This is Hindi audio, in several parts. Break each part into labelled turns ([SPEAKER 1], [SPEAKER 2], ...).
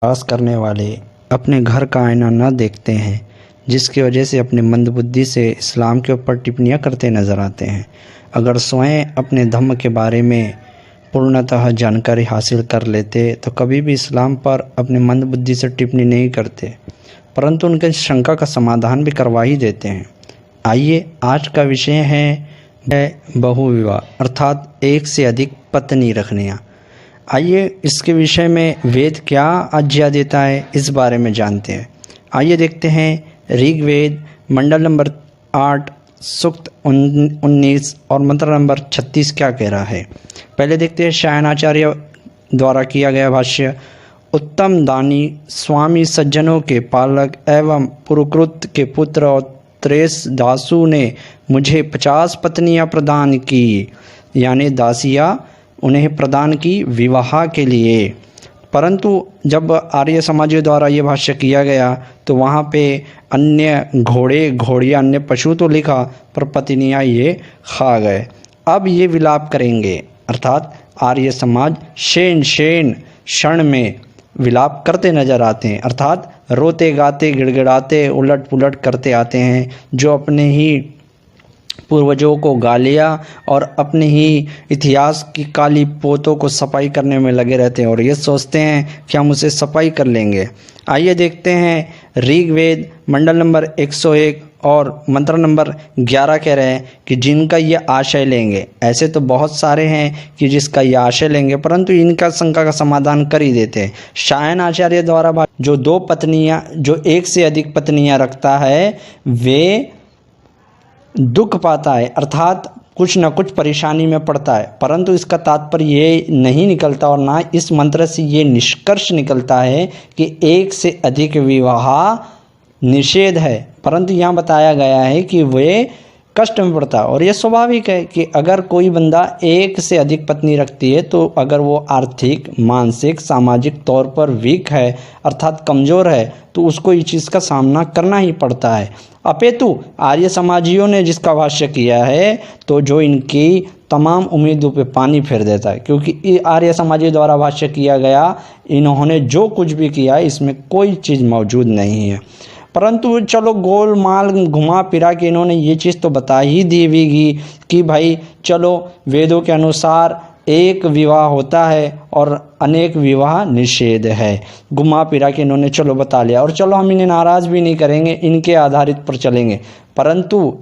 [SPEAKER 1] पास करने वाले अपने घर का आईना न देखते हैं, जिसकी वजह से अपने मंदबुद्धि से इस्लाम के ऊपर टिप्पणियां करते नज़र आते हैं। अगर स्वयं अपने धर्म के बारे में पूर्णतः जानकारी हासिल कर लेते तो कभी भी इस्लाम पर अपने मंदबुद्धि से टिप्पणी नहीं करते, परंतु उनके शंका का समाधान भी करवा ही देते हैं। आइए, आज का विषय है बहुविवाह अर्थात एक से अधिक पत्नी रखनियाँ। आइए इसके विषय में वेद क्या आज्ञा देता है, इस बारे में जानते हैं। आइए देखते हैं ऋग्वेद मंडल नंबर 8 सूक्त 19 और मंत्र नंबर 36 क्या कह रहा है। पहले देखते हैं शायनाचार्य द्वारा किया गया भाष्य। उत्तम दानी स्वामी सज्जनों के पालक एवं पुरुकृत के पुत्र और त्रेस दासु ने मुझे 50 पत्नियां प्रदान की, यानी दासियां उन्हें प्रदान की विवाह के लिए। परंतु जब आर्य समाजियों द्वारा ये भाष्य किया गया तो वहाँ पे अन्य घोड़े घोड़ियाँ अन्य पशु तो लिखा, पर पत्नियाँ ये खा गए। अब ये विलाप करेंगे, अर्थात आर्य समाज शेन क्षण में विलाप करते नजर आते हैं, अर्थात रोते गाते गिड़गिड़ाते उलट पुलट करते आते हैं, जो अपने ही पूर्वजों को गालियाँ और अपने ही इतिहास की काली पोतों को सफाई करने में लगे रहते हैं और ये सोचते हैं कि हम उसे सफाई कर लेंगे। आइए देखते हैं ऋग्वेद मंडल नंबर 101 और मंत्र नंबर 11 कह रहे हैं कि जिनका ये आशय लेंगे। ऐसे तो बहुत सारे हैं कि जिसका ये आशय लेंगे, परंतु इनका शंका का समाधान कर ही देते हैं। शायन आचार्य द्वारा जो 2 पत्नियां, जो एक से अधिक पत्नियां रखता है, वे दुख पाता है, अर्थात कुछ न कुछ परेशानी में पड़ता है। परंतु इसका तात्पर्य ये नहीं निकलता और ना इस मंत्र से ये निष्कर्ष निकलता है कि एक से अधिक विवाह निषेध है, परंतु यहाँ बताया गया है कि वे कष्ट में पड़ता है। और ये स्वाभाविक है कि अगर कोई बंदा एक से अधिक पत्नी रखती है तो अगर वो आर्थिक, मानसिक, सामाजिक तौर पर वीक है, अर्थात कमज़ोर है, तो उसको इस चीज़ का सामना करना ही पड़ता है। अपितु आर्य समाजियों ने जिसका भाष्य किया है तो जो इनकी तमाम उम्मीदों पे पानी फेर देता है, क्योंकि आर्य समाजियों द्वारा भाष्य किया गया, इन्होंने जो कुछ भी किया है इसमें कोई चीज़ मौजूद नहीं है। परंतु चलो गोल माल घुमा फिरा के इन्होंने ये चीज़ तो बता ही दी होगी कि भाई चलो वेदों के अनुसार एक विवाह होता है और अनेक विवाह निषेध है। घुमा फिरा के इन्होंने चलो बता लिया, और चलो हम इन्हें नाराज़ भी नहीं करेंगे, इनके आधारित पर चलेंगे। परंतु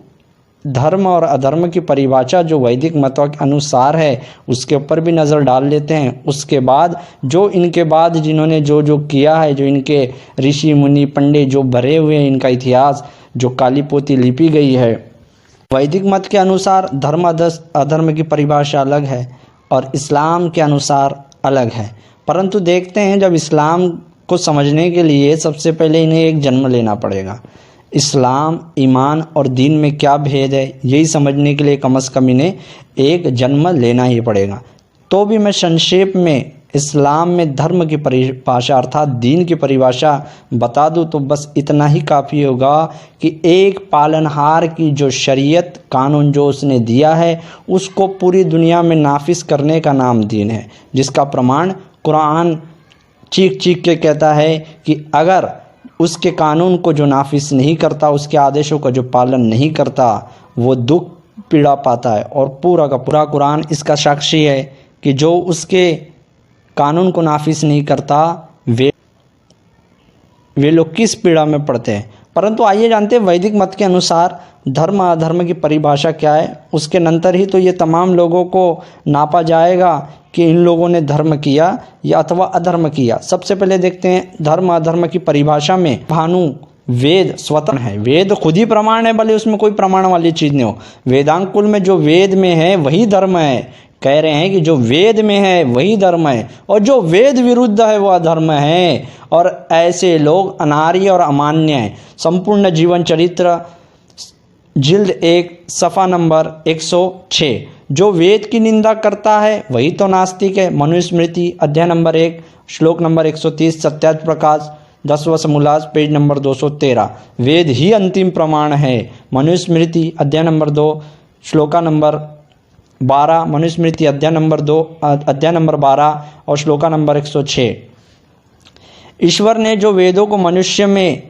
[SPEAKER 1] धर्म और अधर्म की परिभाषा जो वैदिक मतों के अनुसार है उसके ऊपर भी नज़र डाल लेते हैं। उसके बाद जो इनके बाद जिन्होंने जो जो किया है, जो इनके ऋषि मुनि पंडित जो भरे हुए हैं, इनका इतिहास जो काली पोती लिपी गई है, वैदिक मत के अनुसार धर्म अधर्म की परिभाषा अलग है और इस्लाम के अनुसार अलग है। परंतु देखते हैं, जब इस्लाम को समझने के लिए सबसे पहले इन्हें एक जन्म लेना पड़ेगा। इस्लाम, ईमान और दीन में क्या भेद है, यही समझने के लिए कम से कम इन्हें एक जन्म लेना ही पड़ेगा। तो भी मैं संक्षेप में इस्लाम में धर्म की परिभाषा अर्थात दीन की परिभाषा बता दूं तो बस इतना ही काफ़ी होगा कि एक पालनहार की जो शरीयत कानून जो उसने दिया है उसको पूरी दुनिया में नाफिज करने का नाम दीन है, जिसका प्रमाण कुरान चीख चीख के कहता है कि अगर उसके कानून को जो नाफिज नहीं करता, उसके आदेशों का जो पालन नहीं करता, वो दुख पीड़ा पाता है। और पूरा का पूरा कुरान इसका साक्षी है कि जो उसके कानून को नाफिज नहीं करता वे लोग किस पीड़ा में पड़ते हैं। परंतु आइए जानते हैं वैदिक मत के अनुसार धर्म अधर्म की परिभाषा क्या है। उसके नंतर ही तो ये तमाम लोगों को नापा जाएगा कि इन लोगों ने धर्म किया या अथवा अधर्म किया। सबसे पहले देखते हैं धर्म अधर्म की परिभाषा में भानु वेद स्वतंत्र है। वेद खुद ही प्रमाण है, भले उसमें कोई प्रमाण वाली चीज़ नहीं हो। वेदांग कुल में जो वेद में है वही धर्म है। कह रहे हैं कि जो वेद में है वही धर्म है और जो वेद विरुद्ध है वह अधर्म है। और ऐसे लोग अनार्य और अमान्य हैं। संपूर्ण जीवन चरित्र जिल्द 1 सफ़ा नंबर 106। जो वेद की निंदा करता है वही तो नास्तिक है। मनुस्मृति अध्याय नंबर 1 श्लोक number 130 Satyarth Prakash 10वां समूलास page number 213। वेद ही अंतिम प्रमाण है। मनुस्मृति अध्याय नंबर 2 श्लोका नंबर 12, मनुस्मृति अध्याय नंबर 12 और श्लोका नंबर 106। ईश्वर ने जो वेदों को मनुष्य में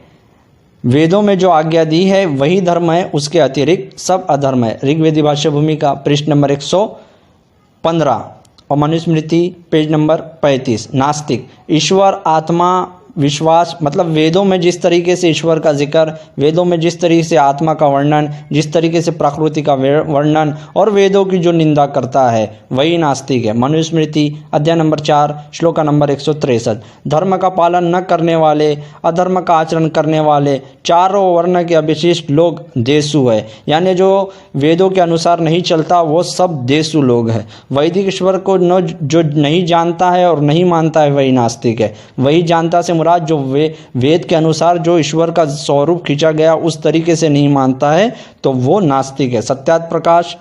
[SPEAKER 1] वेदों में जो आज्ञा दी है वही धर्म है, उसके अतिरिक्त सब अधर्म है। ऋग्वेदी भाष्य भूमिका पृष्ठ नंबर 115 और मनुस्मृति पेज नंबर 35। नास्तिक, ईश्वर आत्मा विश्वास मतलब वेदों में जिस तरीके से ईश्वर का जिक्र, वेदों में जिस तरीके से आत्मा का वर्णन, जिस तरीके से प्रकृति का वर्णन और वेदों की जो निंदा करता है वही नास्तिक है। मनुस्मृति अध्याय नंबर 4 श्लोक नंबर 163। धर्म का पालन न करने वाले, अधर्म का आचरण करने वाले चारों वर्ण के अविशिष्ट लोग देशु है, यानी जो वेदों के अनुसार नहीं चलता वो सब देशु लोग है। वैदिक ईश्वर को जो नहीं जानता है और नहीं मानता है वही नास्तिक है। वही जानता से मुराद जो वेद के अनुसार जो ईश्वर का स्वरूप खींचा गया उस तरीके से नहीं मानता है तो वो नास्तिक है। Satyarth Prakash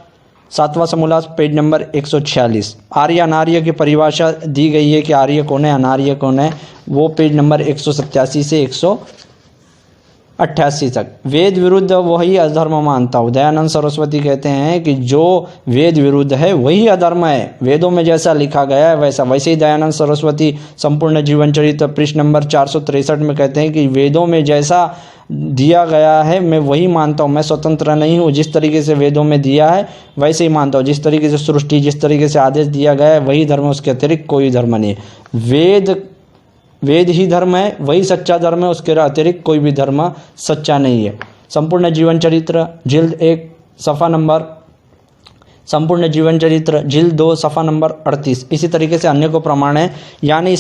[SPEAKER 1] 7वां समोल्लास page number 146। आर्य अनार्य की परिभाषा दी गई है कि आर्य कौन है अनार्य कौन है, वो पेज नंबर 187 से 188 तक। वेद विरुद्ध वही अधर्म मानता हूँ। दयानंद सरस्वती कहते हैं कि जो वेद विरुद्ध है वही अधर्म है, वेदों में जैसा लिखा गया है वैसा। वैसे ही दयानंद सरस्वती संपूर्ण जीवन चरित्र पृष्ठ नंबर 463 में कहते हैं कि वेदों में जैसा दिया गया है मैं वही मानता हूँ, मैं स्वतंत्र नहीं हूँ। जिस तरीके से वेदों में दिया है वैसे ही मानता हूँ। जिस तरीके से सृष्टि, जिस तरीके से आदेश दिया गया है वही धर्म, उसके अतिरिक्त कोई धर्म नहीं है। वेद ही धर्म है, वही सच्चा धर्म है, उसके अतिरिक्त कोई भी धर्म सच्चा नहीं है। संपूर्ण जीवन चरित्र जिल्द 1 सफ़ा नंबर, संपूर्ण जीवन चरित्र जिल्द 2 सफ़ा नंबर 38। इसी तरीके से अन्य को प्रमाण है। यानी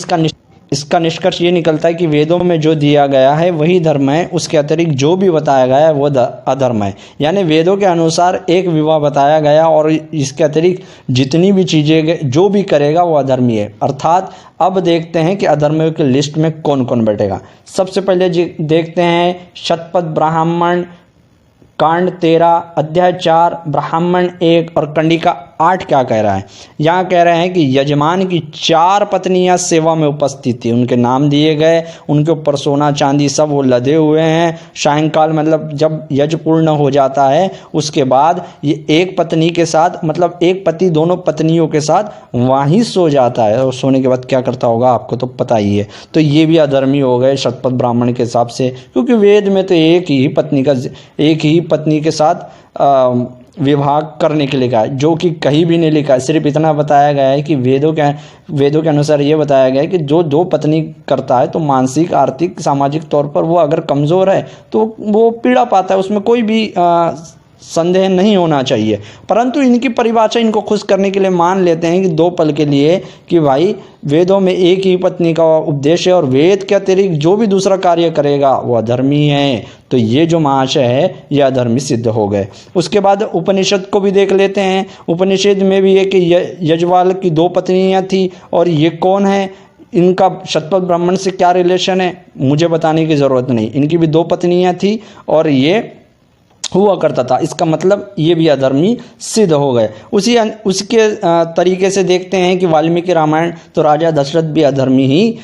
[SPEAKER 1] इसका निष्कर्ष ये निकलता है कि वेदों में जो दिया गया है वही धर्म है, उसके अतिरिक्त जो भी बताया गया है वो अधर्म है। यानी वेदों के अनुसार एक विवाह बताया गया और इसके अतिरिक्त जितनी भी चीज़ें जो भी करेगा वो अधर्मी है। अर्थात अब देखते हैं कि अधर्मियों की लिस्ट में कौन कौन बैठेगा। सबसे पहले देखते हैं शतपथ ब्राह्मण कांड 13 अध्याय 4 ब्राह्मण 1 और कंडिका 8 क्या कह रहा है। यहाँ कह रहे हैं कि यजमान की 4 पत्नियां सेवा में उपस्थित थी, उनके नाम दिए गए, उनके ऊपर सोना चांदी सब वो लदे हुए हैं। सायंकाल मतलब जब यज्ञ पूर्ण हो जाता है उसके बाद ये एक पत्नी के साथ मतलब एक पति दोनों पत्नियों के साथ वहीं सो जाता है और सोने के बाद क्या करता होगा आपको तो पता ही है। तो ये भी अधर्मी हो गए शतपथ ब्राह्मण के हिसाब से, क्योंकि वेद में तो एक ही पत्नी के साथ विवाह करने के लिए लिखा है, जो कि कहीं भी नहीं लिखा है। सिर्फ इतना बताया गया है कि वेदों के अनुसार ये बताया गया है कि जो 2 पत्नी करता है तो मानसिक आर्थिक सामाजिक तौर पर वो अगर कमज़ोर है तो वो पीड़ा पाता है, उसमें कोई भी संदेह नहीं होना चाहिए। परंतु इनकी परिभाषा इनको खुश करने के लिए मान लेते हैं कि 2 पल के लिए कि भाई वेदों में एक ही पत्नी का उपदेश है और वेद के अतिरिक्त जो भी दूसरा कार्य करेगा वो अधर्मी है। तो ये जो महाशय है ये अधर्मी सिद्ध हो गए। उसके बाद उपनिषद को भी देख लेते हैं। उपनिषद में भी एक यजवाल की 2 पत्नियां थी और ये कौन है, इनका शतपथ ब्राह्मण से क्या रिलेशन है मुझे बताने की ज़रूरत नहीं। इनकी भी 2 पत्नियां थी और ये हुआ करता था, इसका मतलब ये भी अधर्मी सिद्ध हो गए। उसके तरीके से देखते हैं कि वाल्मीकि रामायण तो राजा दशरथ भी अधर्मी ही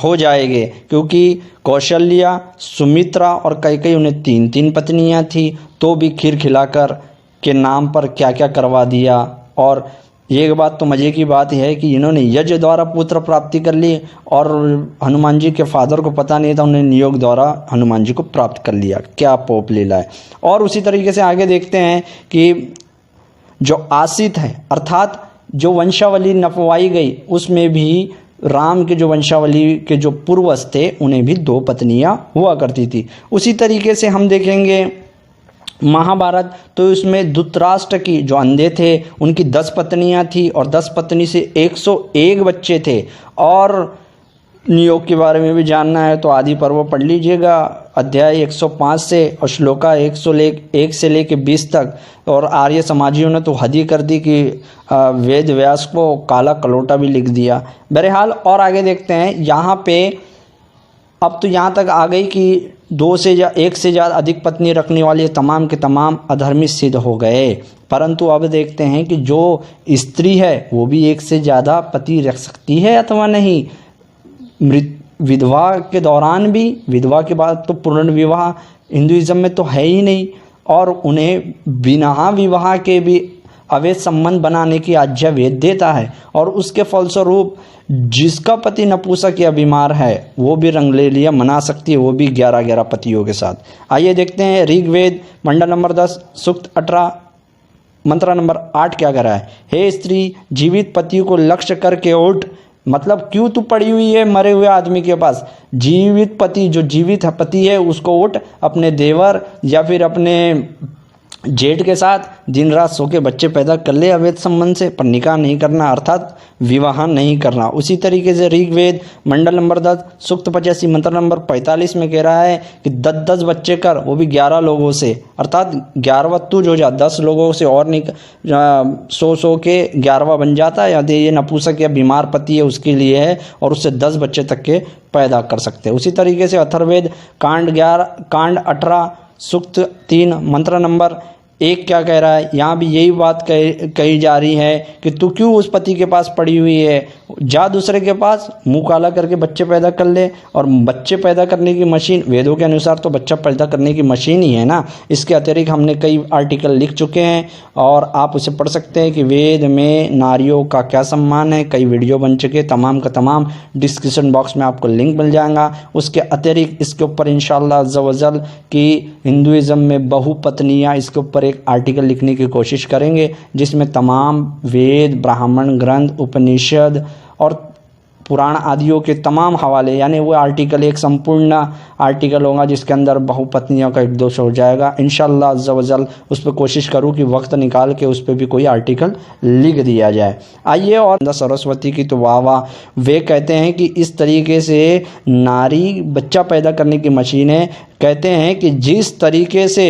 [SPEAKER 1] हो जाएंगे, क्योंकि कौशल्या सुमित्रा और कैकेयी उन्हें 3 पत्नियां थी तो भी खीर खिलाकर के नाम पर क्या क्या करवा दिया। और ये बात तो मज़े की बात है कि इन्होंने यज्ञ द्वारा पुत्र प्राप्ति कर ली और हनुमान जी के फादर को पता नहीं था, उन्होंने नियोग द्वारा हनुमान जी को प्राप्त कर लिया। क्या पोप लीला है। और उसी तरीके से आगे देखते हैं कि जो आसित है अर्थात जो वंशावली नपवाई गई उसमें भी राम के जो वंशावली के जो पूर्वज थे उन्हें भी 2 पत्नियां हुआ करती थी। उसी तरीके से हम देखेंगे महाभारत तो उसमें धृतराष्ट्र की जो अंधे थे उनकी 10 पत्नियां थी और 10 पत्नी से 101 बच्चे थे। और नियोग के बारे में भी जानना है तो आदि पर्व पढ़ लीजिएगा अध्याय 105 से और श्लोका 1 से लेके 20 तक। और आर्य समाजियों ने तो हद ही कर दी कि वेद व्यास को काला कलोटा भी लिख दिया। बहरहाल और आगे देखते हैं। यहाँ पे अब तो यहाँ तक आ गई कि 2 से या 1 से ज़्यादा अधिक पत्नी रखने वाले तमाम के तमाम अधर्मी सिद्ध हो गए। परंतु अब देखते हैं कि जो स्त्री है वो भी 1 से ज़्यादा पति रख सकती है अथवा नहीं। विधवा के दौरान भी, विधवा के बाद तो पूर्ण विवाह हिंदुइज्म में तो है ही नहीं, और उन्हें बिना विवाह के भी अवैध संबंध बनाने की आज्ञा वेद देता है, और उसके फलस्वरूप जिसका पति नपुंसक या बीमार है वो भी रंगलेलिया मना सकती है, वो भी 11-11 पतियों के साथ। आइए देखते हैं ऋग्वेद मंडल नंबर 10 सूक्त 18 मंत्र नंबर 8 क्या कह रहा है। हे स्त्री, जीवित पति को लक्ष्य करके उठ। मतलब क्यों तू पड़ी हुई है मरे हुए आदमी के पास? जीवित पति, जो जीवित पति है उसको उठ, अपने देवर या फिर अपने जेठ के साथ दिन रात सो के बच्चे पैदा कर ले अवैध संबंध से, पर निकाह नहीं करना, अर्थात विवाह नहीं करना। उसी तरीके से ऋग्वेद मंडल नंबर 10 सूक्त 85 मंत्र नंबर 45 में कह रहा है कि 10-10 बच्चे कर, वो भी 11 लोगों से, अर्थात 11वां तू जो जा 10 लोगों से और सो के 11वां बन जाता है। यदि ये नपुंसक या बीमार पति है उसके लिए है, और उससे 10 बच्चे तक के पैदा कर सकते हैं। उसी तरीके से अथर्ववेद कांड 18 सूक्त 3 मंत्र नंबर 1 क्या कह रहा है। यहाँ भी यही बात कही जा रही है कि तू क्यों उस पति के पास पड़ी हुई है, जा दूसरे के पास, मुंह काला करके बच्चे पैदा कर ले। और बच्चे पैदा करने की मशीन वेदों के अनुसार तो बच्चा पैदा करने की मशीन ही है ना। इसके अतिरिक्त हमने कई आर्टिकल लिख चुके हैं और आप उसे पढ़ सकते हैं कि वेद में नारियों का क्या सम्मान है। कई वीडियो बन चुके, तमाम का तमाम डिस्क्रिप्शन बॉक्स में आपको लिंक मिल जाएगा। उसके अतिरिक्त इसके ऊपर इंशाअल्लाह अज़्ज़ा वजल कि हिंदुइज़्म में बहुपत्नियाँ, इसके ऊपर एक आर्टिकल लिखने की कोशिश करेंगे जिसमें तमाम वेद, ब्राह्मण ग्रंथ, उपनिषद और पुराण आदियों के तमाम हवाले, यानी वो आर्टिकल एक संपूर्ण आर्टिकल होगा जिसके अंदर बहुपत्नियों का एक दोष हो जाएगा। इंशाअल्लाह अज़्ज़ा वजल उस पर कोशिश करूँ कि वक्त निकाल के उस पर भी कोई आर्टिकल लिख दिया जाए। आइए, और सरस्वती की तो वाह, वे कहते हैं कि इस तरीके से नारी बच्चा पैदा करने की मशीन है। कहते हैं कि जिस तरीके से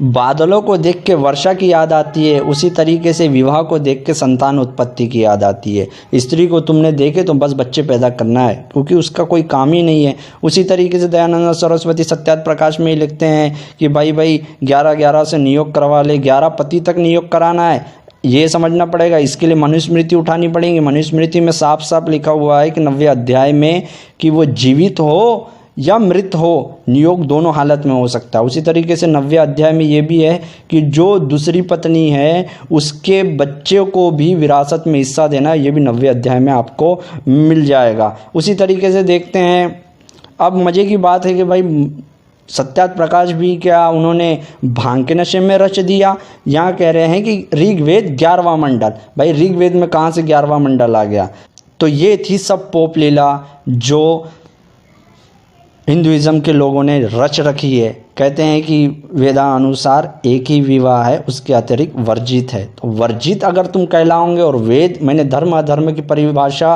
[SPEAKER 1] बादलों को देख के वर्षा की याद आती है, उसी तरीके से विवाह को देख के संतान उत्पत्ति की याद आती है। स्त्री को तुमने देखे तो बस बच्चे पैदा करना है, क्योंकि उसका कोई काम ही नहीं है। उसी तरीके से दयानंद सरस्वती सत्यार्थ प्रकाश में ही लिखते हैं कि भाई 11-11 से नियोग करवा ले, 11 पति तक नियोग कराना है। ये समझना पड़ेगा, इसके लिए मनुस्मृति उठानी पड़ेगी। मनुस्मृति में साफ साफ लिखा हुआ है कि 90वें अध्याय में कि वो जीवित हो या मृत हो, नियोग दोनों हालत में हो सकता है। उसी तरीके से 90वें अध्याय में ये भी है कि जो दूसरी पत्नी है उसके बच्चे को भी विरासत में हिस्सा देना, ये भी 90वें अध्याय में आपको मिल जाएगा। उसी तरीके से देखते हैं, अब मज़े की बात है कि भाई सत्यार्थ प्रकाश भी क्या उन्होंने भांग के नशे में रच दिया। यहाँ कह रहे हैं कि ऋग्वेद 11वां मंडल, भाई ऋग्वेद में कहाँ से 11वां मंडल आ गया? तो ये थी सब पोप लीला जो हिंदुइज़्म के लोगों ने रच रखी है। कहते हैं कि वेदानुसार एक ही विवाह है, उसके अतिरिक्त वर्जित है। तो वर्जित अगर तुम कहलाओगे, और वेद, मैंने धर्म अधर्म की परिभाषा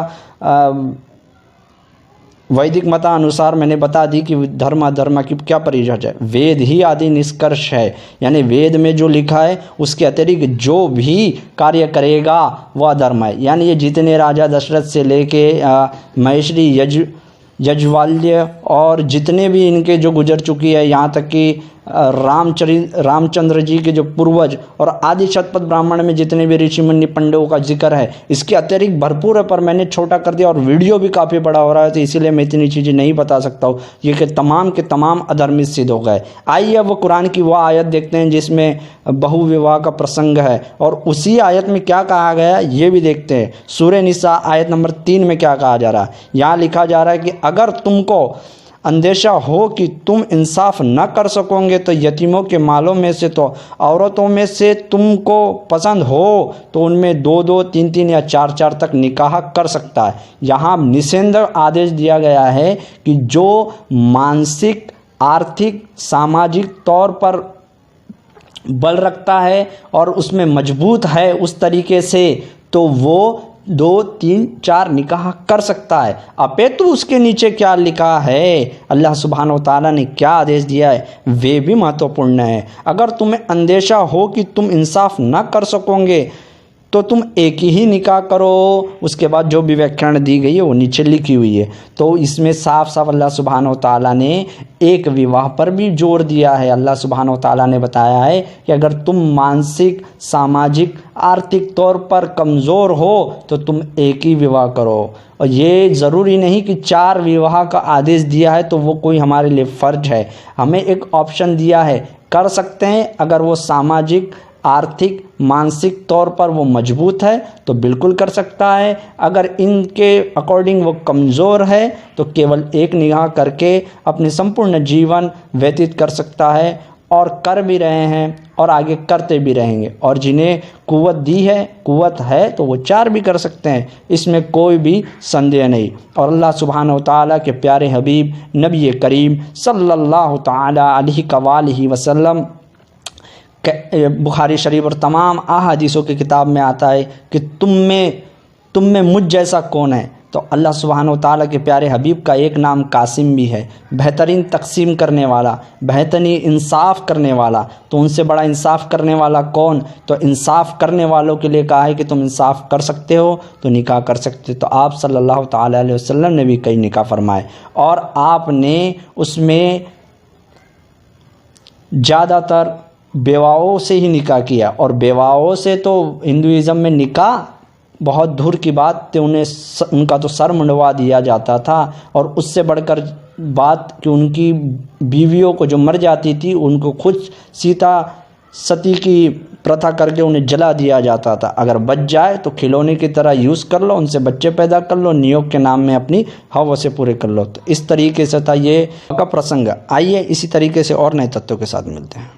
[SPEAKER 1] वैदिक मतानुसार मैंने बता दी कि धर्म अधर्म की क्या परिभाषा है। वेद ही आदि निष्कर्ष है, यानी वेद में जो लिखा है उसके अतिरिक्त जो भी कार्य करेगा वह धर्म है। यानी ये जितने राजा दशरथ से लेके महेश्वरी यज्वाल्य और जितने भी इनके जो गुजर चुकी है, यहाँ तक कि रामचंद्र जी के जो पूर्वज और आदि शतपथ ब्राह्मण में जितने भी ऋषि मुनि पंडितों का जिक्र है, इसके अतिरिक्त भरपूर है, पर मैंने छोटा कर दिया और वीडियो भी काफ़ी बड़ा हो रहा है, तो इसीलिए मैं इतनी चीज़ें नहीं बता सकता हूँ। ये कि तमाम के तमाम अधर्मित सिद्ध हो गए। आइए अब वो कुरान की वह आयत देखते हैं जिसमें बहुविवाह का प्रसंग है, और उसी आयत में क्या कहा गया ये भी देखते हैं। सूरह निसा आयत नंबर 3 में क्या कहा जा रहा है। यहाँ लिखा जा रहा है कि अगर तुमको अंदेशा हो कि तुम इंसाफ न कर सकोगे तो यतीमों के मालों में से, तो औरतों में से तुमको पसंद हो तो उनमें 2-2, 3-3 या 4-4 तक निकाह कर सकता है। यहाँ निषेध आदेश दिया गया है कि जो मानसिक, आर्थिक, सामाजिक तौर पर बल रखता है और उसमें मजबूत है उस तरीके से, तो वो 2, 3, 4 निकाह कर सकता है। अपितु उसके नीचे क्या लिखा है, अल्लाह सुब्हान व तआला ने क्या आदेश दिया है, वे भी महत्वपूर्ण है। अगर तुम्हें अंदेशा हो कि तुम इंसाफ न कर सकोगे तो तुम एक ही निकाह करो। उसके बाद जो भी व्याख्यान दी गई है वो नीचे लिखी हुई है। तो इसमें साफ साफ अल्लाह सुब्हान व तआला ने एक विवाह पर भी जोर दिया है। अल्लाह सुब्हान व तआला ने बताया है कि अगर तुम मानसिक, सामाजिक, आर्थिक तौर पर कमज़ोर हो तो तुम एक ही विवाह करो। और ये ज़रूरी नहीं कि 4 विवाह का आदेश दिया है तो वो कोई हमारे लिए फ़र्ज है। हमें एक ऑप्शन दिया है, कर सकते हैं अगर वो सामाजिक, आर्थिक मानसिक तौर पर वो मजबूत है तो बिल्कुल कर सकता है। अगर इनके अकॉर्डिंग वो कमज़ोर है तो केवल एक निगाह करके अपनी संपूर्ण जीवन व्यतीत कर सकता है, और कर भी रहे हैं और आगे करते भी रहेंगे। और जिन्हें कुव्वत दी है, कुव्वत है, तो वो 4 भी कर सकते हैं, इसमें कोई भी संदेह नहीं। और अल्लाह सुब्हानहू व तआला के प्यारे हबीब नबी करीम सल्लल्लाहु तआला अलैहि वसल्लम बुखारी शरीफ और तमाम अहादीसों की किताब में आता है कि तुम में मुझ जैसा कौन है। तो अल्लाह सुब्हानहू व तआला के प्यारे हबीब का एक नाम कासिम भी है, बेहतरीन तकसीम करने वाला, बेहतरीन इंसाफ करने वाला। तो उनसे बड़ा इंसाफ करने वाला कौन? तो इंसाफ करने वालों के लिए कहा है कि तुम इंसाफ कर सकते हो तो निकाह कर सकते हो। तो आप सल्लल्लाहु तआला अलैहि वसल्लम ने भी कई निकाह फरमाए, और आपने उसमें ज़्यादातर बेवाओं से ही निकाह किया। और बेवाओं से तो हिंदुइज़म में निकाह बहुत दूर की बात थी, उनका तो सर मुंडवा दिया जाता था। और उससे बढ़कर बात कि उनकी बीवियों को जो मर जाती थी उनको खुद सीता सती की प्रथा करके उन्हें जला दिया जाता था। अगर बच जाए तो खिलौने की तरह यूज़ कर लो, उनसे बच्चे पैदा कर लो, नियोग के नाम में अपनी हवस से पूरे कर लो। तो इस तरीके से था ये का प्रसंग। आइए इसी तरीके से और नए तत्वों के साथ मिलते हैं।